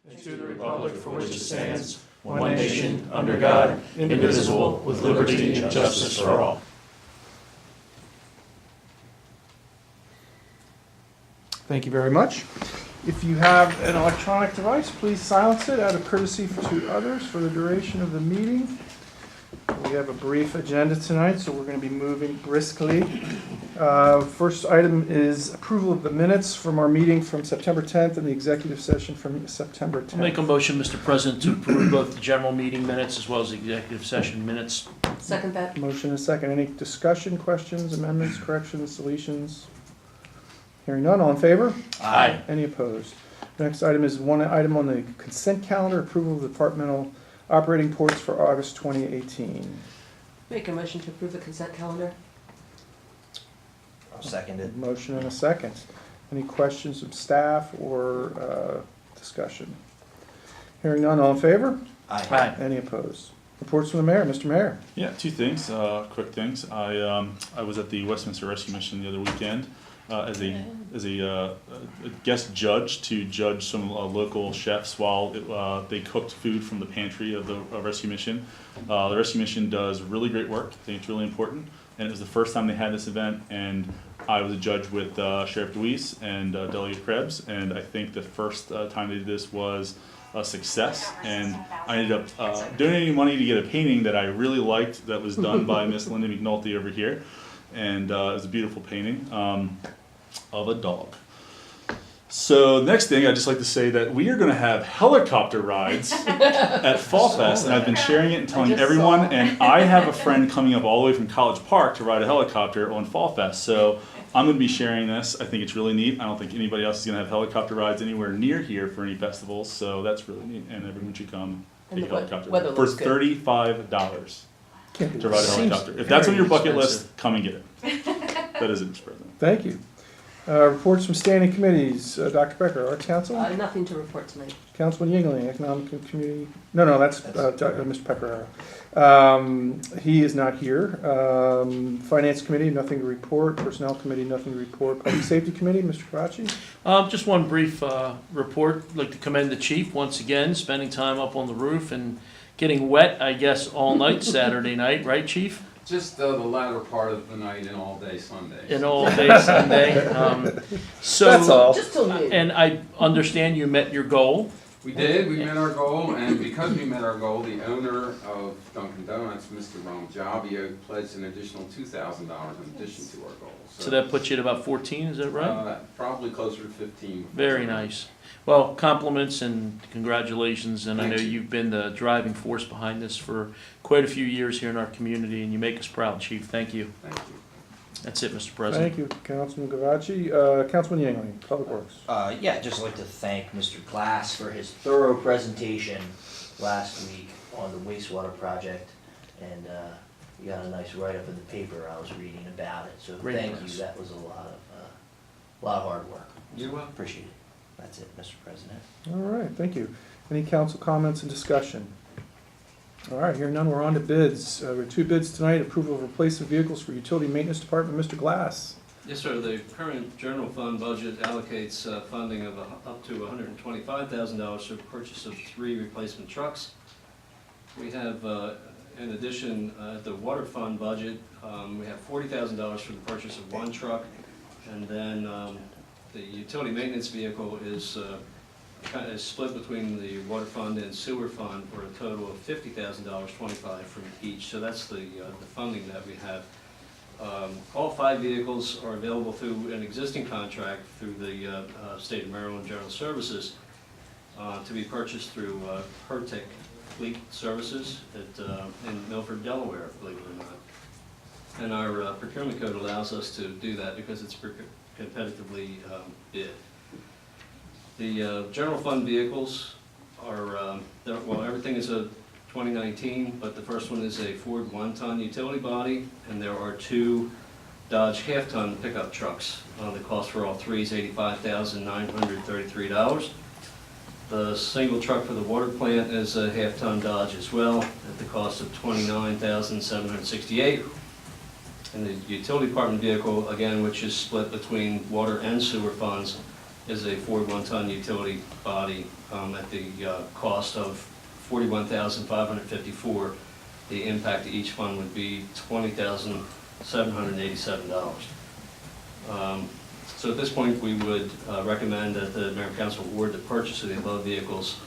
and to the republic for which it stands, one nation, under God, indivisible, with liberty and justice for all. Thank you very much. If you have an electronic device, please silence it out of courtesy to others for the duration of the meeting. We have a brief agenda tonight, so we're going to be moving briskly. First item is approval of the minutes from our meeting from September 10th and the executive session from September 10th. I'll make a motion, Mr. President, to approve both the general meeting minutes as well as the executive session minutes. Second that. Motion and a second. Any discussion, questions, amendments, corrections, deletions? Hearing none, all in favor? Aye. Any opposed? Next item is one item on the consent calendar, approval of departmental operating reports for August 2018. Make a motion to approve the consent calendar. I'll second it. Motion and a second. Any questions of staff or discussion? Hearing none, all in favor? Aye. Any opposed? Reports from the mayor. Mr. Mayor. Yeah, two things, quick things. I was at the Westminster Rescue Mission the other weekend as a guest judge to judge some local chefs while they cooked food from the pantry of the Rescue Mission. The Rescue Mission does really great work. I think it's really important. And it was the first time they had this event, and I was a judge with Sheriff Deweese and Delegate Krebs, and I think the first time they did this was a success, and I ended up donating money to get a painting that I really liked that was done by Miss Linda McNulty over here, and it was a beautiful painting of a dog. So next thing, I'd just like to say that we are going to have helicopter rides at Fall Fest, and I've been sharing it and telling everyone, and I have a friend coming up all the way from College Park to ride a helicopter on Fall Fest, so I'm going to be sharing this. I think it's really neat. I don't think anybody else is going to have helicopter rides anywhere near here for any festivals, so that's really neat, and everyone should come take a helicopter weather ride for looks good. $35 to ride a helicopter. If that's on your bucket list, come and get it. That is it, Mr. President. Thank you. Reports from standing committees. Dr. Becker, Arts Council. Nothing to report tonight. Councilman Yingling, Economic and Community. No, that's Mr. Pecoraro. He is not here. Finance Committee, nothing to report. Personnel Committee, nothing to report. Public Safety Committee, Mr. Chiavacci. Just one brief report. I'd like to commend the chief once again, spending time up on the roof and getting wet, I guess, all night Saturday night, right, Chief? Just the latter part of the night and all day Sunday. And all day Sunday. So That's all. Just till noon. And I understand you met your goal. We did, we met our goal, and because we met our goal, the owner of Dunkin' Donuts, Mr. Ron Javio, pledged an additional $2,000 in addition to our goal. So that puts you at about 14, is that right? Probably closer to 15. Very nice. Well, compliments and congratulations, and I know you've been the driving force behind this for quite a few years here in our community, and you make us proud, Chief. Thank you. Thank you. That's it, Mr. President. Thank you, Councilman Chiavacci. Councilman Yingling, Public Works. Yeah, I'd just like to thank Mr. Glass for his thorough presentation last week on the wastewater project. And you got a nice write-up in the paper. I was reading about it. So Great thank press. you. That was a lot of hard work. You're welcome. Appreciate it. That's it, Mr. President. All right, thank you. Any council comments and discussion? All right, hearing none, we're on to bids. We have two bids tonight, approval of replacement vehicles for Utility Maintenance Department. Mr. Glass. Yes, sir. The current general fund budget allocates funding of up to $125,000 for the purchase of 3 replacement trucks. We have, in addition, the water fund budget, we have $40,000 for the purchase of 1 truck, and then the utility maintenance vehicle is split between the water fund and sewer fund for a total of $50,000, $25,000 from each. So that's the funding that we have. All 5 vehicles are available through an existing contract through the State of Maryland General Services to be purchased through Hertec Fleet Services in Milford, Delaware, believe it or not. And our procurement code allows us to do that because it's competitively bid. The general fund vehicles are, well, everything is a 2019, but the first one is a Ford 1-ton utility body, and there are 2 Dodge half-ton pickup trucks. The cost for all 3 is $85,933. The single truck for the water plant is a half-ton Dodge as well, at the cost of $29,768. And the utility department vehicle, again, which is split between water and sewer funds, is a 41-ton utility body at the cost of $41,554. The impact to each fund would be $20,787. So at this point, we would recommend that the mayor and council award the purchase of the above vehicles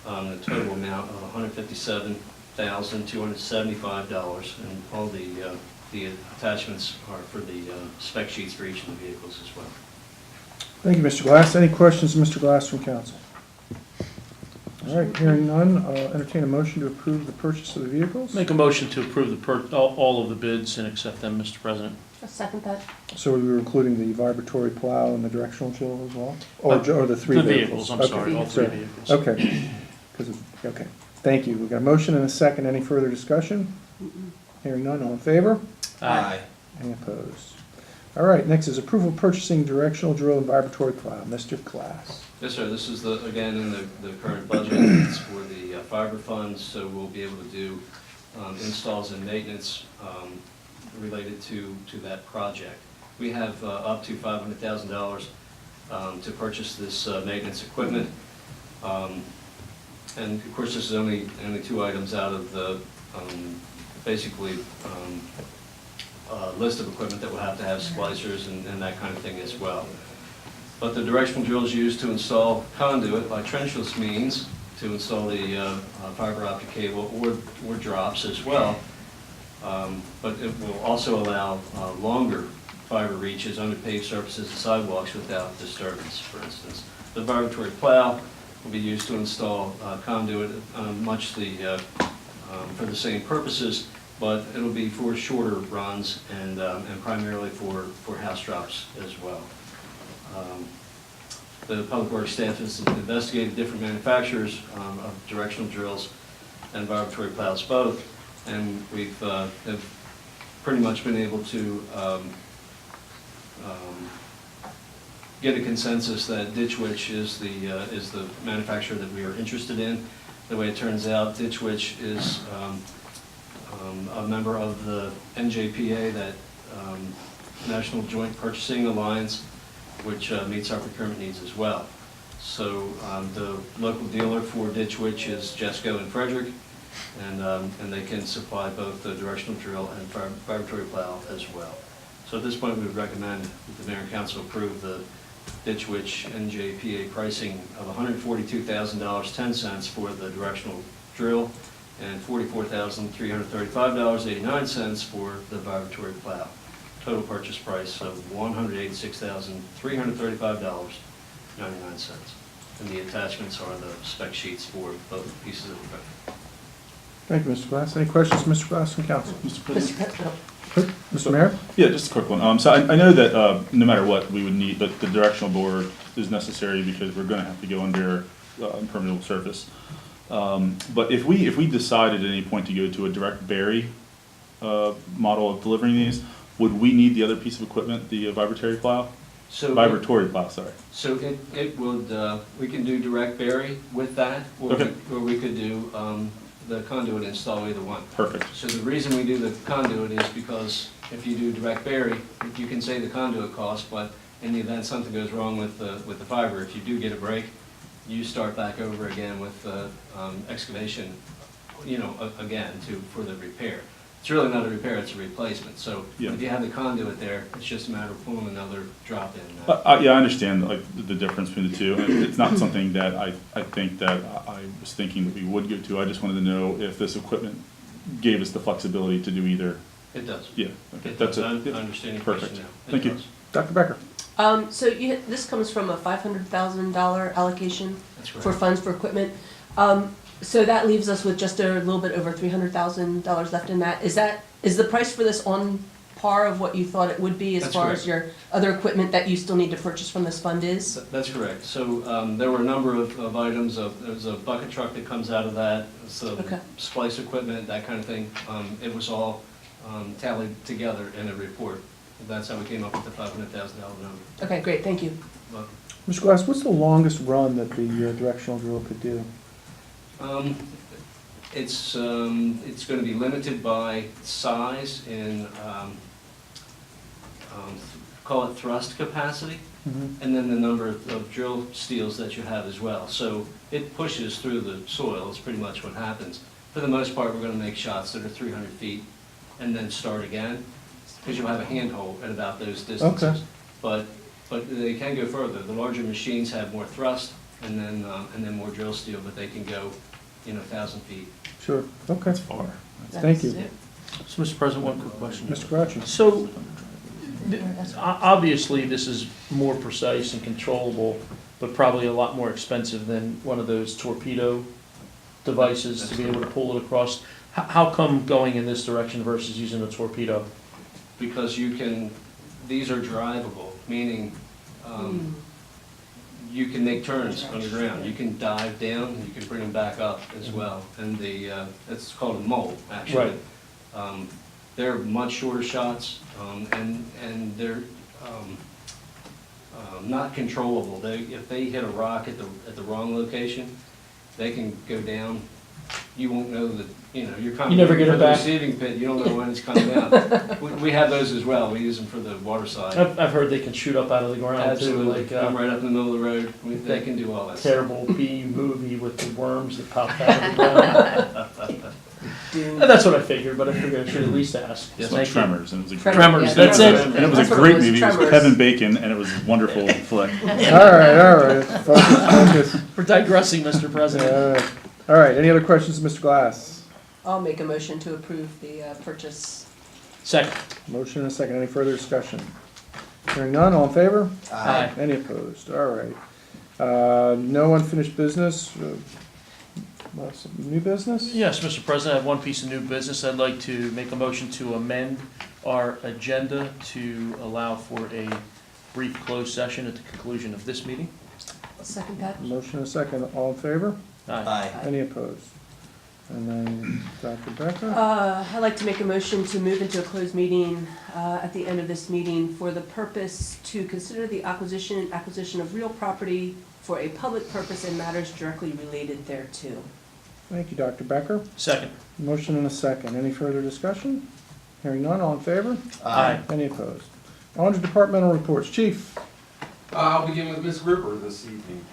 the total amount of $157,275, and all the attachments are for the spec sheets for each of the vehicles as well. Thank you, Mr. Glass. Any questions, Mr. Glass, from council? All right, hearing none, I'll entertain a motion to approve the purchase of the vehicles. Make a motion to approve all of the bids and accept them, Mr. President. I'll second that. So we were including the vibratory plow and the directional drill as well? Or the three The vehicles? I'm Okay. sorry, all three Sorry. vehicles. Okay. Okay. Thank you. We've got a motion and a second. Any further discussion? Hearing none, all in favor? Aye. Any opposed? All right, next is approval of purchasing directional drill and vibratory plow. Mr. Glass. Yes, sir, this is again, in the current budget, it's for the fiber funds, so we'll be able to do installs and maintenance related to that project. We have up to $500,000 to purchase this maintenance equipment. And of course, this is only two items out of the basically list of equipment that will have to have splicers and that kind of thing as well. But the directional drill is used to install conduit by trenchless means, to install the fiber optic cable or drops as well. But it will also allow longer fiber reaches under paved surfaces and sidewalks without disturbance, for instance. The vibratory plow will be used to install conduit much for the same purposes, but it'll be for shorter runs and primarily for house drops as well. The Public Works staff has investigated different manufacturers of directional drills and vibratory plows both, and we've have pretty much been able to get a consensus that Ditch Witch is the manufacturer that we are interested in. The way it turns out, Ditch Witch is a member of the NJPA, that National Joint Purchasing Alliance, which meets our procurement needs as well. So the local dealer for Ditch Witch is Jesco and Frederick, and they can supply both the directional drill and vibratory plow as well. So at this point, we would recommend that the mayor and council approve the Ditch Witch NJPA pricing of $142,000.10 for the directional drill and $44,335.89 for the vibratory plow. Total purchase price of $186,335.99. And the attachments are the spec sheets for both pieces of equipment. Thank you, Mr. Glass. Any questions, Mr. Glass, from council? Mr. President? Mr. President, Mr. Mayor? Yeah, just a quick one. So I know that no matter what, we would need, but the directional board is necessary because we're gonna have to go under impermeable surface. But if we decided at any point to go to a direct bury model of delivering these, would we need the other piece of equipment, the vibratory plow? So Vibratory plow, sorry. So it would, we can do direct bury with that, or Okay. we could do the conduit install, either one. Perfect. So the reason we do the conduit is because if you do direct bury, you can save the conduit cost, but in the event something goes wrong with the fiber, if you do get a break, you start back over again with excavation, again for the repair. It's really not a repair, it's a replacement. So Yeah. if you have the conduit there, it's just a matter of pulling another drop in. Yeah, I understand like the difference between the two. It's not something that I think that I was thinking that we would go to. I just wanted to know if this equipment gave us the flexibility to do either. It does. Yeah, okay, It that's does. it. I understand your Perfect. question now. It Thank you. does. Dr. Becker? So this comes from a $500,000 allocation That's for correct. funds for equipment. So that leaves us with just a little bit over $300,000 left in that. Is the price for this on par of what you thought it would be as That's far correct. as your other equipment that you still need to purchase from this fund is? That's correct. So there were a number of items. There's a bucket truck that comes out of that, some Okay. splice equipment, that kind of thing. It was all tallied together in a report. That's how we came up with the $500,000 number. Okay, great, thank you. Well, Mr. Glass, what's the longest run that the directional drill could do? It's going to be limited by size and call it thrust capacity, Mhm. and then the number of drill steels that you have as well. So it pushes through the soil, is pretty much what happens. For the most part, we're gonna make shots that are 300 feet and then start again, because you'll have a handhold at about those distances. Okay. But they can go further. The larger machines have more thrust and then more drill steel, but they can go, 1,000 feet. Sure, okay. That's far. Thank you. So, Mr. President, one quick question. Mr. Grouchy? So, obviously, this is more precise and controllable, but probably a lot more expensive than one of those torpedo devices to be able to pull it across. How come going in this direction versus using a torpedo? Because these are drivable, meaning you can make turns underground. You can dive down, you can bring them back up as well. And it's called a mole, actually. Right. They're much shorter shots, and they're not controllable. If they hit a rock at the wrong location, they can go down. You won't know that, you're coming. You never get it for the back. receiving pit, you don't know when it's coming down. We have those as well. We use them for the water side. I've heard they can shoot up out of the ground too, Absolutely. like Come right up in the middle of the road. They can do all that. terrible B movie with the worms that popped out of the ground. That's what I figured, but I figured I should at least ask. It's Thank like you. Tremors, and it was a great. Tremors, Yeah, that's Tremors. it. And it was That's a what great it was, movie. It was Tremors. Kevin Bacon, and it was a wonderful flick. All right, focus. We're digressing, Mr. President. All right, any other questions, Mr. Glass? I'll make a motion to approve the purchase. Second. Motion and a second, any further discussion? Hearing none, all in favor? Aye. Any opposed? All right. No unfinished business? Some new business? Yes, Mr. President, I have one piece of new business. I'd like to make a motion to amend our agenda to allow for a brief closed session at the conclusion of this meeting. Second that. Motion and a second, all in favor? Aye. Any opposed? And then Dr. Becker? I'd like to make a motion to move into a closed meeting at the end of this meeting for the purpose to consider the acquisition of real property for a public purpose and matters directly related thereto. Thank you, Dr. Becker. Second. Motion and a second. Any further discussion? Hearing none, all in favor? Aye. Any opposed? On to departmental reports. Chief? I'll begin with Ms. Gruber this evening.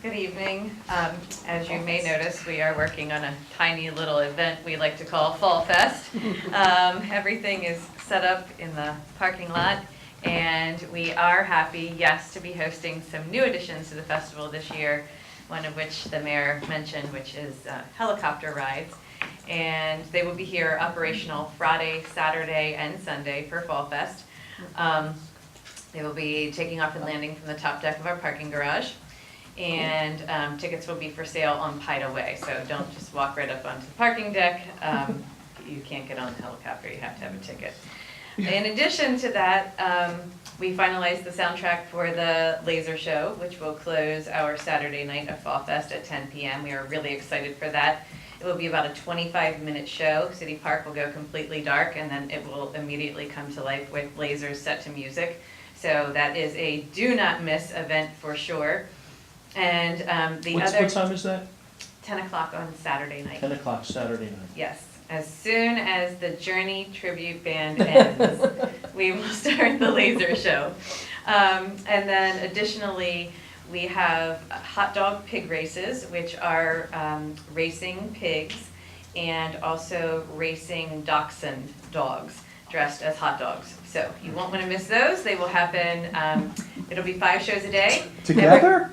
Good evening. As you may notice, we are working on a tiny little event we like to call Fall Fest. Everything is set up in the parking lot, and we are happy, yes, to be hosting some new additions to the festival this year, one of which the mayor mentioned, which is helicopter rides. And they will be here operational Friday, Saturday, and Sunday for Fall Fest. They will be taking off and landing from the top deck of our parking garage. And tickets will be for sale on Pida Way, so don't just walk right up onto the parking deck. You can't get on the helicopter, you have to have a ticket. In addition to that, we finalized the soundtrack for the laser show, which will close our Saturday night of Fall Fest at 10 p.m. We are really excited for that. It will be about a 25-minute show. City Park will go completely dark, and then it will immediately come to life with lasers set to music. So that is a do not miss event for sure. And What time is that? 10 o'clock on Saturday night. 10 o'clock Saturday night. Yes. As soon as the Journey tribute band ends, we will start the laser show. And then additionally, we have hot dog pig races, which are racing pigs and also racing dachshund dogs dressed as hot dogs. So you won't want to miss those. They will happen, it'll be 5 shows a day. Together?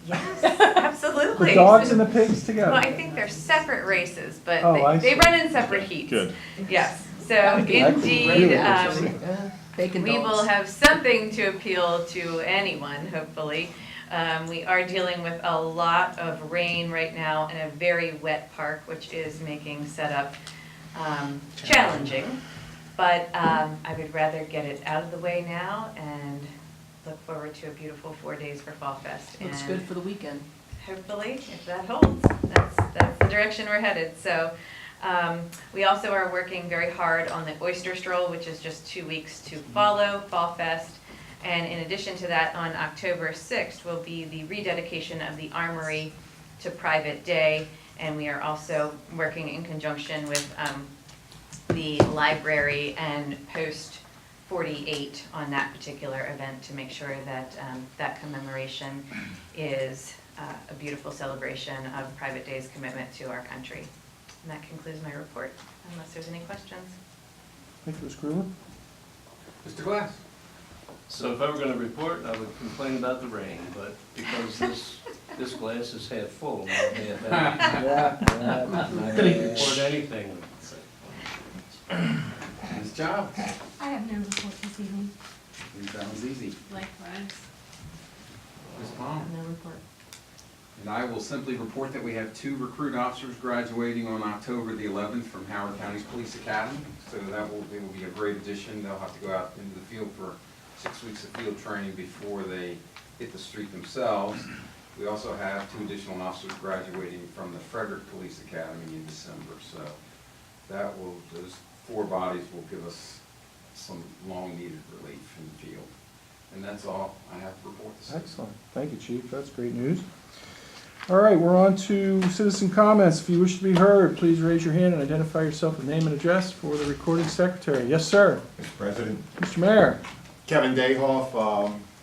Yes, absolutely. The dogs and the pigs together? Well, I think they're separate races, but Oh, I they see. run in separate heats. Good. Yes, so That'd be indeed, really Bacon we will dogs. have something to appeal to anyone, hopefully. We are dealing with a lot of rain right now in a very wet park, which is making setup challenging. But I would rather get it out of the way now and look forward to a beautiful 4 days for Fall Fest. Looks And good for the weekend. hopefully, if that holds, that's the direction we're headed. So we also are working very hard on the Oyster Stroll, which is just 2 weeks to follow Fall Fest. And in addition to that, on October 6th will be the rededication of the Armory to Private Day. And we are also working in conjunction with the library and post 48 on that particular event to make sure that that commemoration is a beautiful celebration of Private Day's commitment to our country. And that concludes my report, unless there's any questions. Thank you, Ms. Gruber. Mr. Glass? So if I were gonna report, I would complain about the rain, but because this glass is half full, not half empty. I'm not gonna report anything. Ms. Job? I have no report this evening. That was easy. Likewise. Ms. Palmer? No report. And I will simply report that we have 2 recruit officers graduating on October the 11th from Howard County's Police Academy. So they will be a great addition. They'll have to go out into the field for 6 weeks of field training before they hit the street themselves. We also have 2 additional officers graduating from the Frederick Police Academy in December. So those 4 bodies will give us some long-needed relief in the field. And that's all I have to report this evening. Excellent. Thank you, Chief. That's great news. All right, we're on to citizen comments. If you wish to be heard, please raise your hand and identify yourself with name and address for the recording secretary. Yes, sir. Mr. President. Mr. Mayor. Kevin Dayhoff,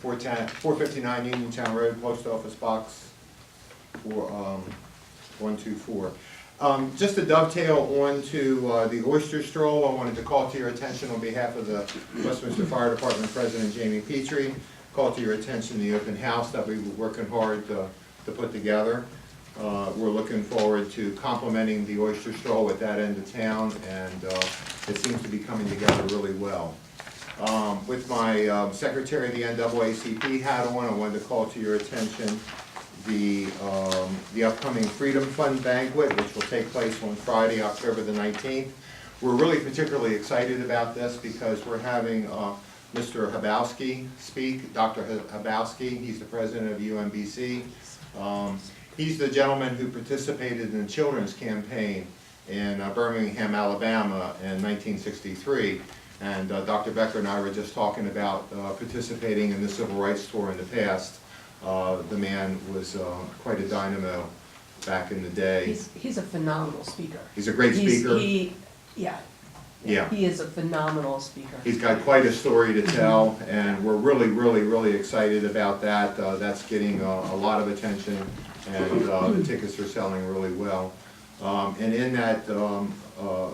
459 Uniontown Road, Post Office Box 124. Just to dovetail on to the oyster stroll, I wanted to call to your attention on behalf of the Westminster Fire Department President Jamie Petrie, call to your attention the open house that we were working hard to put together. We're looking forward to complementing the oyster stroll with that end of town, and it seems to be coming together really well. With my secretary of the NAACP hat on, I wanted to call to your attention the upcoming Freedom Fund banquet, which will take place on Friday, October the 19th. We're really particularly excited about this because we're having Mr. Habowski speak, Dr. Habowski. He's the president of UMBC. He's the gentleman who participated in the children's campaign in Birmingham, Alabama in 1963. And Dr. Becker and I were just talking about participating in the Civil Rights Tour in the past. The man was quite a dynamo back in the day. He's a phenomenal speaker. He's a great speaker. Yeah. He is a phenomenal speaker. He's got quite a story to tell, and we're really excited about that. That's getting a lot of attention, and the tickets are selling really well. And in that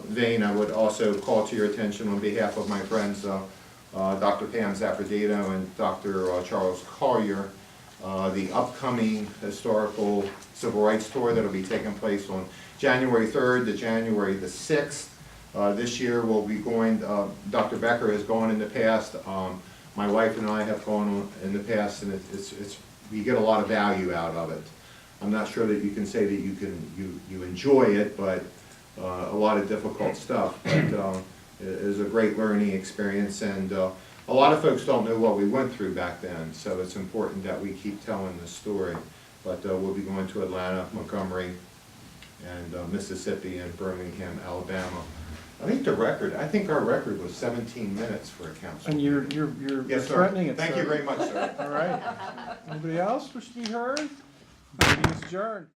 vein, I would also call to your attention on behalf of my friends, Dr. Pam Zaffredino and Dr. Charles Collier, the upcoming historical civil rights tour that will be taking place on January 3rd to January the 6th. This year we'll be going, Dr. Becker has gone in the past, my wife and I have gone in the past, and we get a lot of value out of it. I'm not sure that you can say that you enjoy it, but a lot of difficult stuff. But it is a great learning experience, and a lot of folks don't know what we went through back then, so it's important that we keep telling the story. But we'll be going to Atlanta, Montgomery, and Mississippi, and Birmingham, Alabama. I think our record was 17 minutes for a council. And you're Yes, sir. threatening it, Thank sir. you very much, sir. All right. Anybody else wish to be heard? Meeting is adjourned.